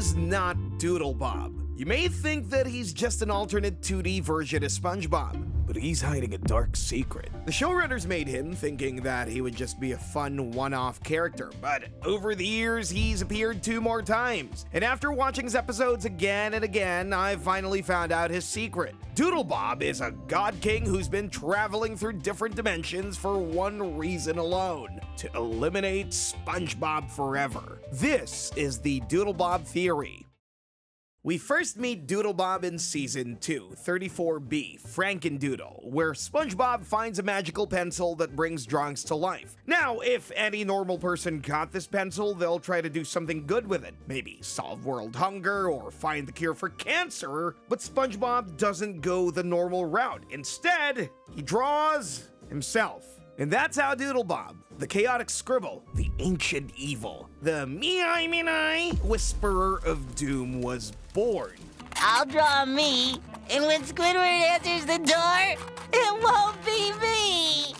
is not Doodle Bob. You may think that he's just an alternate 2D version of SpongeBob, but he's hiding a dark secret. The showrunners made him thinking that he would just be a fun one-off character, but over the years he's appeared 2 more times. And after watching his episodes again and again, I finally found out his secret. Doodle Bob is a god king who's been traveling through different dimensions for one reason alone: to eliminate SpongeBob forever. This is the Doodle Bob theory. We first meet Doodle Bob in Season 2, 34B, Frankendoodle, where SpongeBob finds a magical pencil that brings drawings to life. Now, if any normal person got this pencil, they'll try to do something good with it. Maybe solve world hunger or find the cure for cancer, but SpongeBob doesn't go the normal route. Instead, he draws himself. And that's how Doodle Bob, the chaotic scribble, the ancient evil, the me-I whisperer of doom, was born. I'll draw me, and when Squidward answers the door, it won't be me!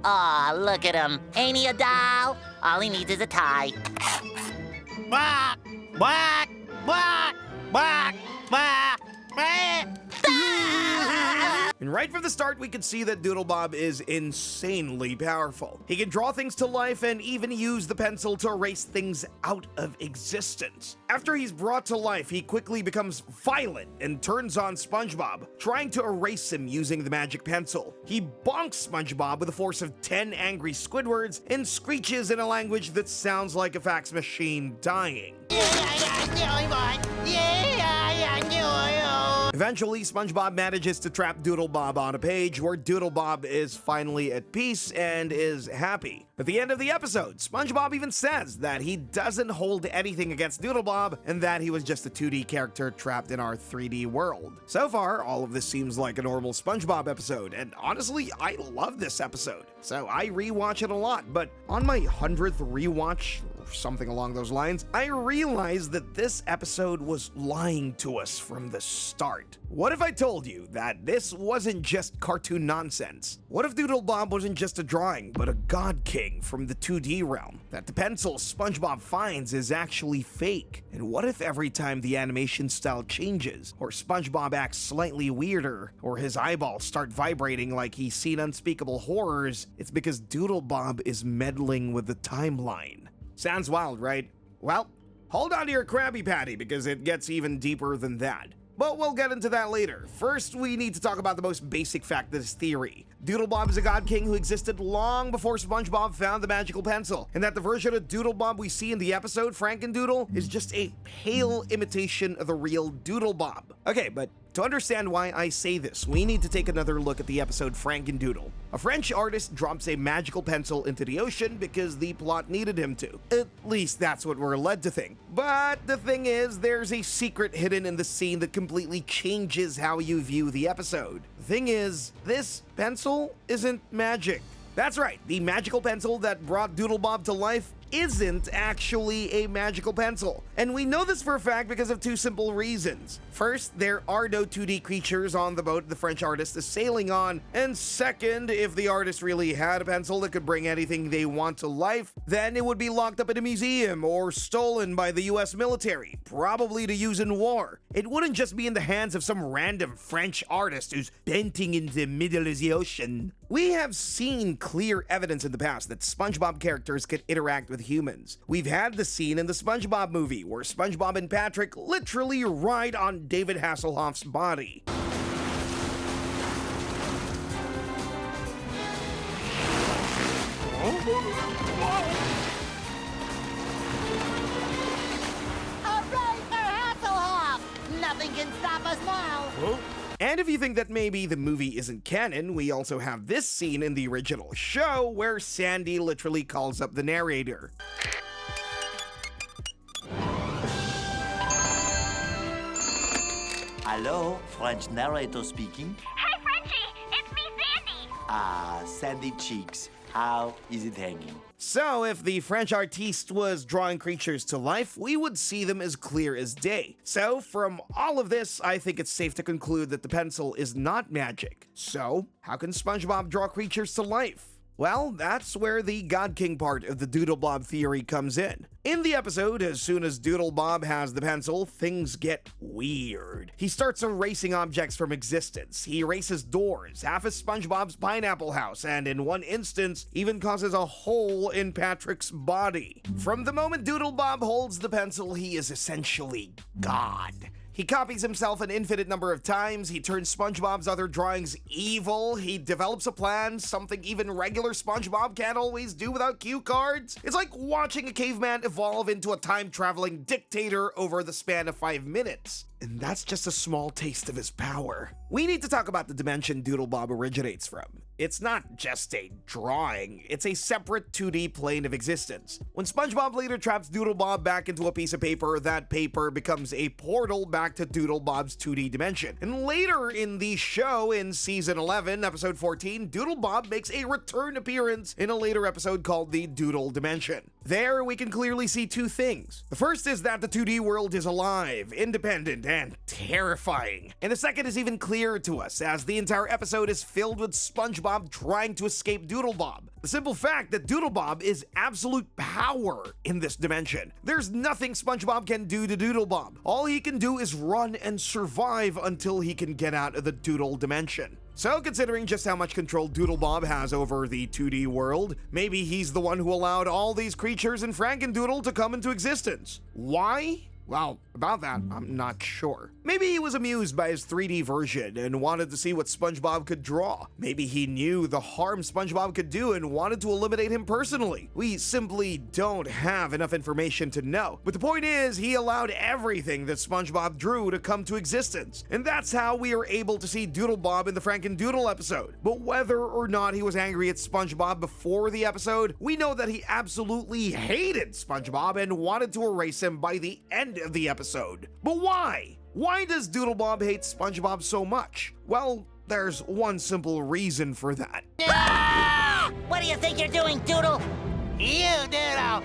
Aw, look at him. Ain't he a doll? All he needs is a tie. Quack! Quack! Quack! Quack! Quack! Quack! And right from the start, we could see that Doodle Bob is insanely powerful. He can draw things to life and even use the pencil to erase things out of existence. After he's brought to life, he quickly becomes violent and turns on SpongeBob, trying to erase him using the magic pencil. He bonks SpongeBob with the force of 10 angry Squidwards and screeches in a language that sounds like a fax machine dying. Eventually, SpongeBob manages to trap Doodle Bob on a page where Doodle Bob is finally at peace and is happy. At the end of the episode, SpongeBob even says that he doesn't hold anything against Doodle Bob and that he was just a 2D character trapped in our 3D world. So far, all of this seems like a normal SpongeBob episode, and honestly, I love this episode. So I rewatch it a lot, but on my 100th rewatch, or something along those lines, I realized that this episode was lying to us from the start. What if I told you that this wasn't just cartoon nonsense? What if Doodle Bob wasn't just a drawing, but a god king from the 2D realm? That the pencil SpongeBob finds is actually fake? And what if every time the animation style changes, or SpongeBob acts slightly weirder, or his eyeballs start vibrating like he's seen unspeakable horrors, it's because Doodle Bob is meddling with the timeline? Sounds wild, right? Well, hold on to your Krabby Patty because it gets even deeper than that. But we'll get into that later. First, we need to talk about the most basic fact of this theory. Doodle Bob is a god king who existed long before SpongeBob found the magical pencil, and that the version of Doodle Bob we see in the episode Frankendoodle is just a pale imitation of the real Doodle Bob. Okay, but to understand why I say this, we need to take another look at the episode Frankendoodle. A French artist drops a magical pencil into the ocean because the plot needed him to. At least that's what we're led to think. But the thing is, there's a secret hidden in the scene that completely changes how you view the episode. The thing is, this pencil isn't magic. That's right, the magical pencil that brought Doodle Bob to life isn't actually a magical pencil. And we know this for a fact because of 2 simple reasons. First, there are no 2D creatures on the boat the French artist is sailing on. And second, if the artist really had a pencil that could bring anything they want to life, then it would be locked up in a museum or stolen by the US military, probably to use in war. It wouldn't just be in the hands of some random French artist who's painting in the middle of the ocean. We have seen clear evidence in the past that SpongeBob characters could interact with humans. We've had the scene in the SpongeBob movie where SpongeBob and Patrick literally ride on David Hasselhoff's body. Hooray for Hasselhoff! Nothing can stop us now! And if you think that maybe the movie isn't canon, we also have this scene in the original show where Sandy literally calls up the narrator. Hello, French narrator speaking. Hey, Frenchie! It's me, Sandy! Ah, Sandy Cheeks. How is it hanging? So, if the French artiste was drawing creatures to life, we would see them as clear as day. So, from all of this, I think it's safe to conclude that the pencil is not magic. So, how can SpongeBob draw creatures to life? Well, that's where the God King part of the Doodle Bob theory comes in. In the episode, as soon as Doodle Bob has the pencil, things get weird. He starts erasing objects from existence. He erases doors, half of SpongeBob's pineapple house, and in one instance, even causes a hole in Patrick's body. From the moment Doodle Bob holds the pencil, he is essentially God. He copies himself an infinite number of times, he turns SpongeBob's other drawings evil, he develops a plan, something even regular SpongeBob can't always do without cue cards. It's like watching a caveman evolve into a time-traveling dictator over the span of 5 minutes. And that's just a small taste of his power. We need to talk about the dimension Doodle Bob originates from. It's not just a drawing, it's a separate 2D plane of existence. When SpongeBob later traps Doodle Bob back into a piece of paper, that paper becomes a portal back to Doodle Bob's 2D dimension. And later in the show, in season 11, episode 14, Doodle Bob makes a return appearance in a later episode called the Doodle Dimension. There, we can clearly see two things. The first is that the 2D world is alive, independent, and terrifying. And the second is even clearer to us, as the entire episode is filled with SpongeBob trying to escape Doodle Bob. The simple fact that Doodle Bob is absolute power in this dimension. There's nothing SpongeBob can do to Doodle Bob. All he can do is run and survive until he can get out of the Doodle dimension. So, considering just how much control Doodle Bob has over the 2D world, maybe he's the one who allowed all these creatures in Frankendoodle to come into existence. Why? Well, about that, I'm not sure. Maybe he was amused by his 3D version and wanted to see what SpongeBob could draw. Maybe he knew the harm SpongeBob could do and wanted to eliminate him personally. We simply don't have enough information to know. But the point is, he allowed everything that SpongeBob drew to come to existence. And that's how we are able to see Doodle Bob in the Frankendoodle episode. But whether or not he was angry at SpongeBob before the episode, we know that he absolutely hated SpongeBob and wanted to erase him by the end of the episode. But why? Why does Doodle Bob hate SpongeBob so much? Well, there's one simple reason for that. Ah! What do you think you're doing, Doodle? You Doodle,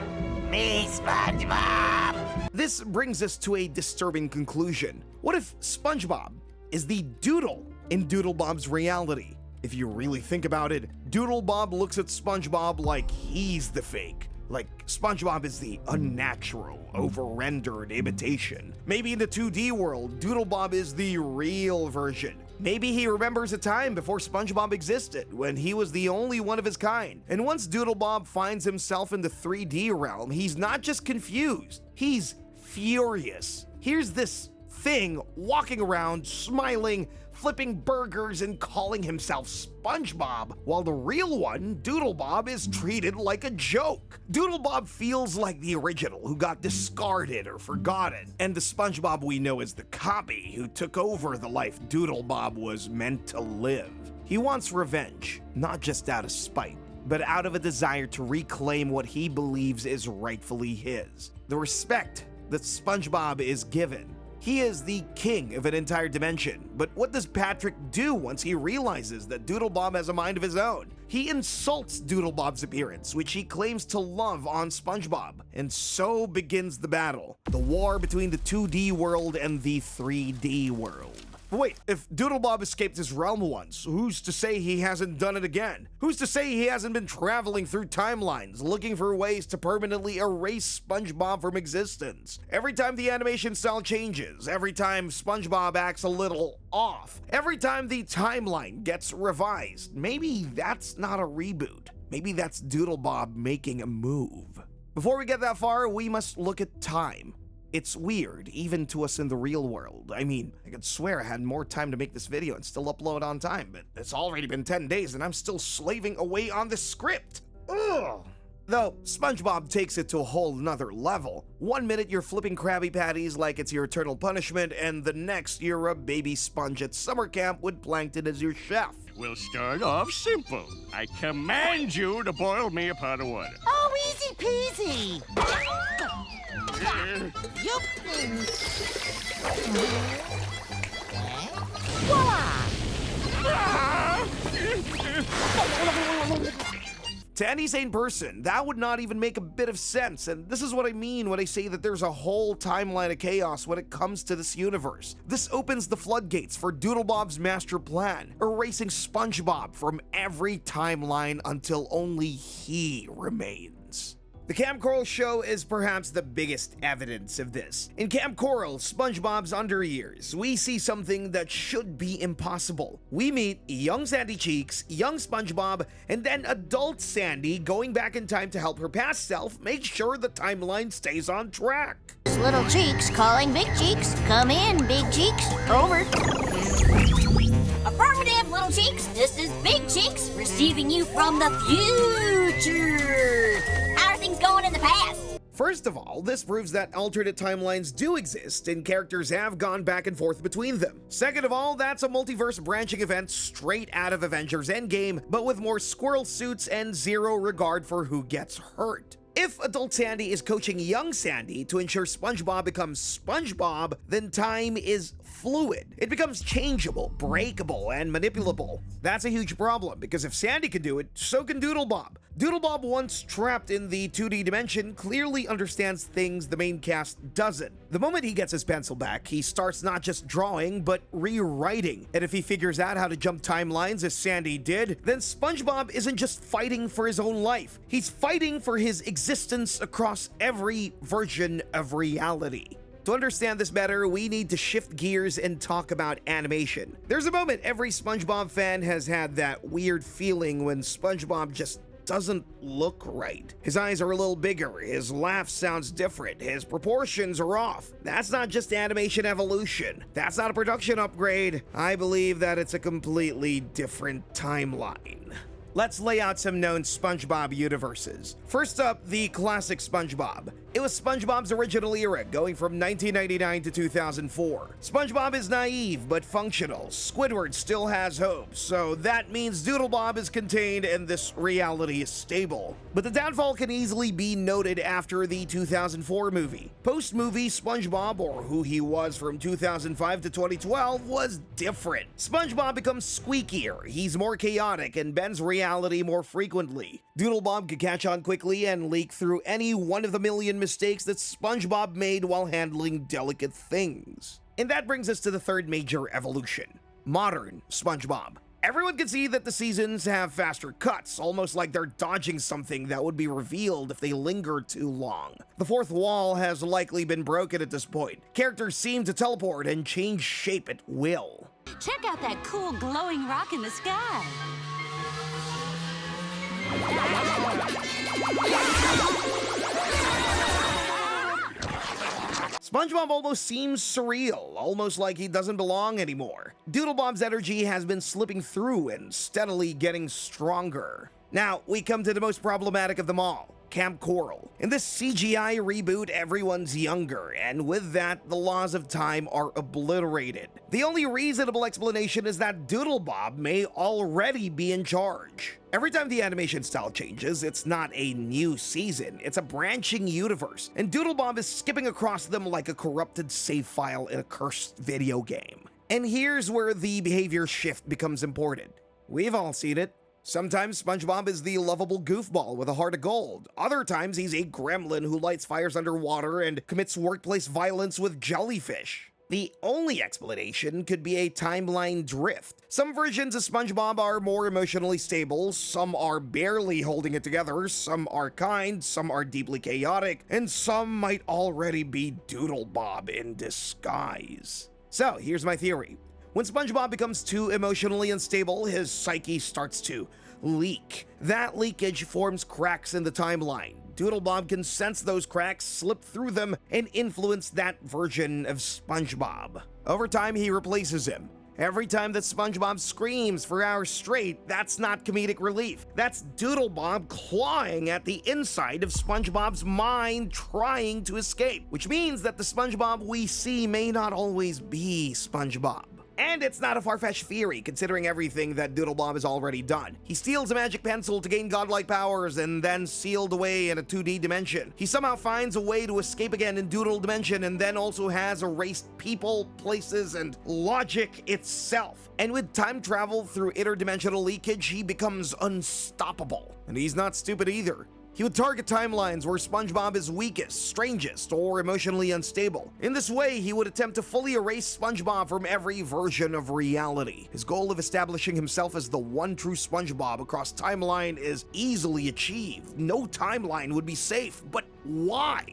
me SpongeBob. This brings us to a disturbing conclusion. What if SpongeBob is the Doodle in Doodle Bob's reality? If you really think about it, Doodle Bob looks at SpongeBob like he's the fake. Like SpongeBob is the unnatural, over-rendered imitation. Maybe in the 2D world, Doodle Bob is the real version. Maybe he remembers a time before SpongeBob existed, when he was the only one of his kind. And once Doodle Bob finds himself in the 3D realm, he's not just confused, he's furious. Here's this thing walking around, smiling, flipping burgers, and calling himself SpongeBob, while the real one, Doodle Bob, is treated like a joke. Doodle Bob feels like the original who got discarded or forgotten, and the SpongeBob we know is the copy who took over the life Doodle Bob was meant to live. He wants revenge, not just out of spite, but out of a desire to reclaim what he believes is rightfully his. The respect that SpongeBob is given. He is the king of an entire dimension, but what does Patrick do once he realizes that Doodle Bob has a mind of his own? He insults Doodle Bob's appearance, which he claims to love on SpongeBob, and so begins the battle. The war between the 2D world and the 3D world. But wait, if Doodle Bob escaped his realm once, who's to say he hasn't done it again? Who's to say he hasn't been traveling through timelines, looking for ways to permanently erase SpongeBob from existence? Every time the animation style changes, every time SpongeBob acts a little off, every time the timeline gets revised, maybe that's not a reboot. Maybe that's Doodle Bob making a move. Before we get that far, we must look at time. It's weird, even to us in the real world. I mean, I could swear I had more time to make this video and still upload on time, but it's already been 10 days and I'm still slaving away on this script. Ugh. Though, SpongeBob takes it to a whole nother level. 1 minute you're flipping Krabby Patties like it's your eternal punishment, and the next you're a baby sponge at summer camp with Plankton as your chef. We'll start off simple. I command you to boil me a pot of water. Oh, easy peasy. Yup. Voila! To any sane person, that would not even make a bit of sense, and this is what I mean when I say that there's a whole timeline of chaos when it comes to this universe. This opens the floodgates for Doodlebob's master plan, erasing SpongeBob from every timeline until only he remains. The Camp Coral show is perhaps the biggest evidence of this. In Camp Coral, SpongeBob's underyears, we see something that should be impossible. We meet young Sandy Cheeks, young SpongeBob, and then adult Sandy going back in time to help her past self make sure the timeline stays on track. Little Cheeks calling Big Cheeks. Come in, Big Cheeks. Over. Affirmative, Little Cheeks. This is Big Cheeks receiving you from the future. How are things going in the past? First of all, this proves that alternate timelines do exist and characters have gone back and forth between them. Second of all, that's a multiverse branching event straight out of Avengers Endgame, but with more squirrel suits and zero regard for who gets hurt. If adult Sandy is coaching young Sandy to ensure SpongeBob becomes SpongeBob, then time is fluid. It becomes changeable, breakable, and manipulable. That's a huge problem, because if Sandy can do it, so can Doodlebob. Doodlebob, once trapped in the 2D dimension, clearly understands things the main cast doesn't. The moment he gets his pencil back, he starts not just drawing, but rewriting. And if he figures out how to jump timelines as Sandy did, then SpongeBob isn't just fighting for his own life. He's fighting for his existence across every version of reality. To understand this better, we need to shift gears and talk about animation. There's a moment every SpongeBob fan has had that weird feeling when SpongeBob just doesn't look right. His eyes are a little bigger, his laugh sounds different, his proportions are off. That's not just animation evolution. That's not a production upgrade. I believe that it's a completely different timeline. Let's lay out some known SpongeBob universes. First up, the classic SpongeBob. It was SpongeBob's original era, going from 1999 to 2004. SpongeBob is naive but functional. Squidward still has hope, so that means Doodlebob is contained and this reality is stable. But the downfall can easily be noted after the 2004 movie. Post-movie, SpongeBob, or who he was from 2005 to 2012, was different. SpongeBob becomes squeakier, he's more chaotic, and bends reality more frequently. Doodlebob could catch on quickly and leak through any one of the million mistakes that SpongeBob made while handling delicate things. And that brings us to the third major evolution: modern SpongeBob. Everyone can see that the seasons have faster cuts, almost like they're dodging something that would be revealed if they linger too long. The fourth wall has likely been broken at this point. Characters seem to teleport and change shape at will. Check out that cool glowing rock in the sky. SpongeBob almost seems surreal, almost like he doesn't belong anymore. Doodlebob's energy has been slipping through and steadily getting stronger. Now, we come to the most problematic of them all: Camp Coral. In this CGI reboot, everyone's younger, and with that, the laws of time are obliterated. The only reasonable explanation is that Doodlebob may already be in charge. Every time the animation style changes, it's not a new season, it's a branching universe, and Doodlebob is skipping across them like a corrupted save file in a cursed video game. And here's where the behavior shift becomes important. We've all seen it. Sometimes SpongeBob is the lovable goofball with a heart of gold. Other times he's a gremlin who lights fires underwater and commits workplace violence with jellyfish. The only explanation could be a timeline drift. Some versions of SpongeBob are more emotionally stable, some are barely holding it together, some are kind, some are deeply chaotic, and some might already be Doodlebob in disguise. So here's my theory. When SpongeBob becomes too emotionally unstable, his psyche starts to leak. That leakage forms cracks in the timeline. Doodlebob can sense those cracks, slip through them, and influence that version of SpongeBob. Over time, he replaces him. Every time that SpongeBob screams for hours straight, that's not comedic relief. That's Doodlebob clawing at the inside of SpongeBob's mind, trying to escape. Which means that the SpongeBob we see may not always be SpongeBob. And it's not a far-fetched theory, considering everything that Doodle Bob has already done. He steals a magic pencil to gain godlike powers and then sealed away in a 2D dimension. He somehow finds a way to escape again in Doodle Dimension and then also has erased people, places, and logic itself. And with time travel through interdimensional leakage, he becomes unstoppable. And he's not stupid either. He would target timelines where SpongeBob is weakest, strangest, or emotionally unstable. In this way, he would attempt to fully erase SpongeBob from every version of reality. His goal of establishing himself as the one true SpongeBob across timeline is easily achieved. No timeline would be safe, but why?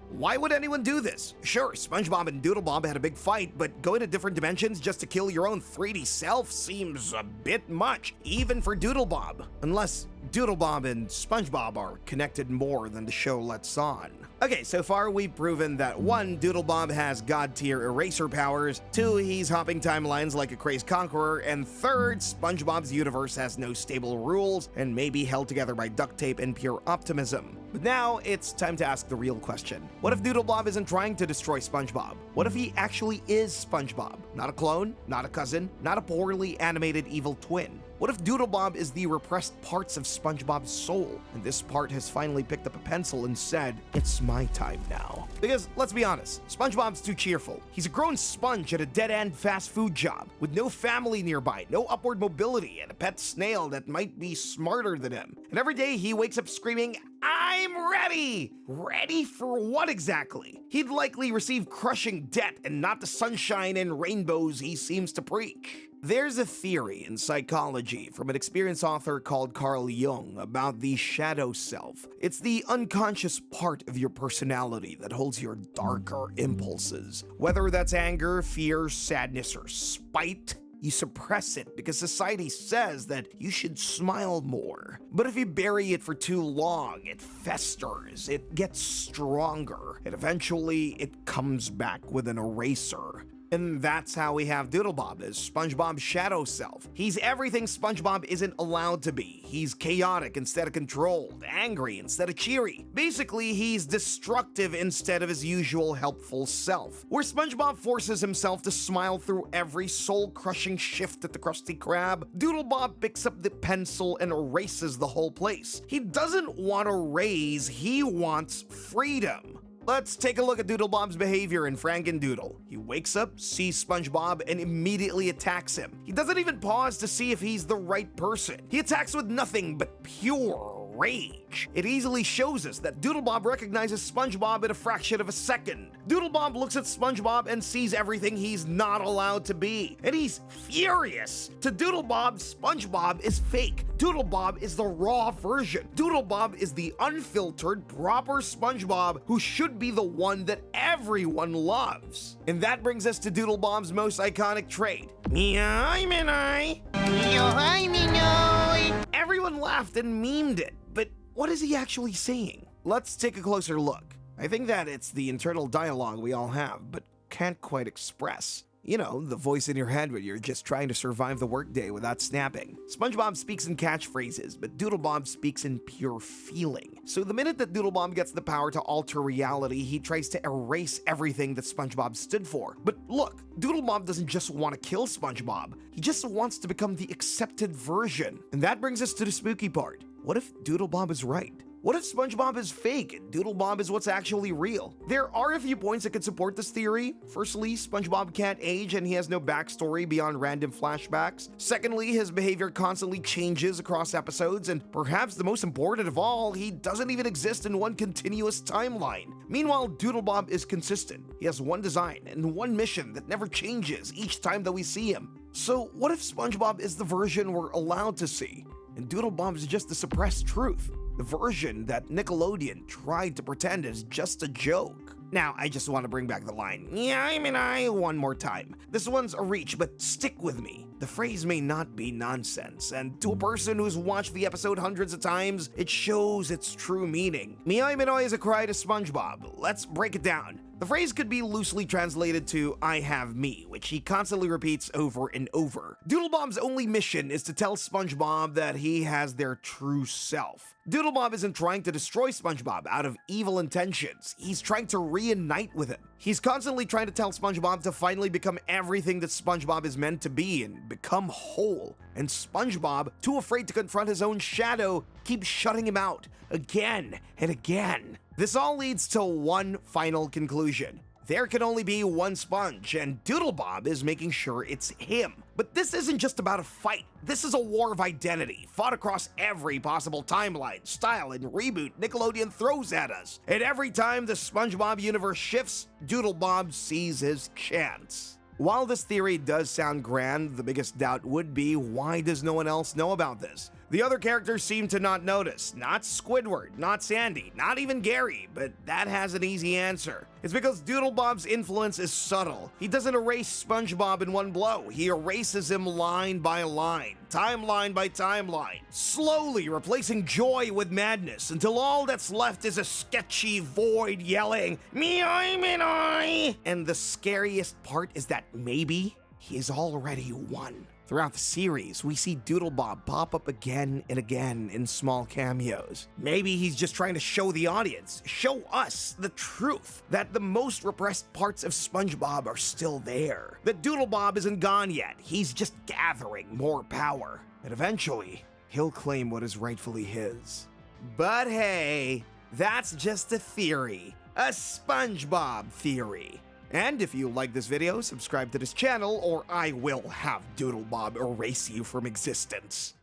Why would anyone do this? Sure, SpongeBob and Doodle Bob had a big fight, but going to different dimensions just to kill your own 3D self seems a bit much, even for Doodle Bob. Unless Doodle Bob and SpongeBob are connected more than the show lets on. Okay, so far we've proven that 1, Doodle Bob has god-tier eraser powers, 2, he's hopping timelines like a crazed conqueror, and 3rd, SpongeBob's universe has no stable rules and may be held together by duct tape and pure optimism. But now it's time to ask the real question. What if Doodle Bob isn't trying to destroy SpongeBob? What if he actually is SpongeBob? Not a clone, not a cousin, not a poorly animated evil twin. What if Doodle Bob is the repressed parts of SpongeBob's soul, and this part has finally picked up a pencil and said, "It's my time now"? Because, let's be honest, SpongeBob's too cheerful. He's a grown sponge at a dead-end fast food job, with no family nearby, no upward mobility, and a pet snail that might be smarter than him. And every day he wakes up screaming, "I'm ready!" Ready for what exactly? He'd likely receive crushing debt and not the sunshine and rainbows he seems to preach. There's a theory in psychology from an experienced author called Carl Jung about the shadow self. It's the unconscious part of your personality that holds your darker impulses. Whether that's anger, fear, sadness, or spite, you suppress it because society says that you should smile more. But if you bury it for too long, it festers, it gets stronger, and eventually it comes back with an eraser. And that's how we have Doodle Bob as SpongeBob's shadow self. He's everything SpongeBob isn't allowed to be. He's chaotic instead of controlled, angry instead of cheery. Basically, he's destructive instead of his usual helpful self. Where SpongeBob forces himself to smile through every soul-crushing shift at the Krusty Krab, Doodle Bob picks up the pencil and erases the whole place. He doesn't want to raise, he wants freedom. Let's take a look at Doodle Bob's behavior in Frankendoodle. He wakes up, sees SpongeBob, and immediately attacks him. He doesn't even pause to see if he's the right person. He attacks with nothing but pure rage. It easily shows us that Doodle Bob recognizes SpongeBob in a fraction of a second. Doodle Bob looks at SpongeBob and sees everything he's not allowed to be, and he's furious. To Doodle Bob, SpongeBob is fake. Doodle Bob is the raw version. Doodle Bob is the unfiltered, proper SpongeBob who should be the one that everyone loves. And that brings us to Doodle Bob's most iconic trait. Everyone laughed and memed it, but what is he actually saying? Let's take a closer look. I think that it's the internal dialogue we all have, but can't quite express. You know, the voice in your head when you're just trying to survive the workday without snapping. SpongeBob speaks in catchphrases, but Doodle Bob speaks in pure feeling. So the minute that Doodle Bob gets the power to alter reality, he tries to erase everything that SpongeBob stood for. But look, Doodle Bob doesn't just want to kill SpongeBob, he just wants to become the accepted version. And that brings us to the spooky part. What if Doodle Bob is right? What if SpongeBob is fake and Doodle Bob is what's actually real? There are a few points that could support this theory. Firstly, SpongeBob can't age and he has no backstory beyond random flashbacks. Secondly, his behavior constantly changes across episodes, and perhaps the most important of all, he doesn't even exist in one continuous timeline. Meanwhile, Doodle Bob is consistent. He has one design and one mission that never changes each time that we see him. So what if SpongeBob is the version we're allowed to see, and Doodle Bob is just the suppressed truth? The version that Nickelodeon tried to pretend is just a joke. Now, I just want to bring back the line, one more time. This one's a reach, but stick with me. The phrase may not be nonsense, and to a person who's watched the episode hundreds of times, it shows its true meaning. Minoy is a cry to SpongeBob. Let's break it down. The phrase could be loosely translated to "I have me," which he constantly repeats over and over. Doodle Bob's only mission is to tell SpongeBob that he has their true self. Doodle Bob isn't trying to destroy SpongeBob out of evil intentions. He's trying to reunite with him. He's constantly trying to tell SpongeBob to finally become everything that SpongeBob is meant to be and become whole. And SpongeBob, too afraid to confront his own shadow, keeps shutting him out again and again. This all leads to one final conclusion. There can only be one Sponge, and Doodle Bob is making sure it's him. But this isn't just about a fight. This is a war of identity, fought across every possible timeline, style, and reboot Nickelodeon throws at us. And every time the SpongeBob universe shifts, Doodle Bob sees his chance. While this theory does sound grand, the biggest doubt would be, why does no one else know about this? The other characters seem to not notice. Not Squidward, not Sandy, not even Gary, but that has an easy answer. It's because Doodle Bob's influence is subtle. He doesn't erase SpongeBob in one blow. He erases him line by line, timeline by timeline, slowly replacing joy with madness until all that's left is a sketchy void yelling, "Me-oi, me-oi!" And the scariest part is that maybe he is already won. Throughout the series, we see Doodle Bob pop up again and again in small cameos. Maybe he's just trying to show the audience, show us the truth, that the most repressed parts of SpongeBob are still there. That Doodle Bob isn't gone yet, he's just gathering more power. And eventually, he'll claim what is rightfully his. But hey, that's just a theory. A SpongeBob theory. And if you like this video, subscribe to this channel or I will have Doodle Bob erase you from existence.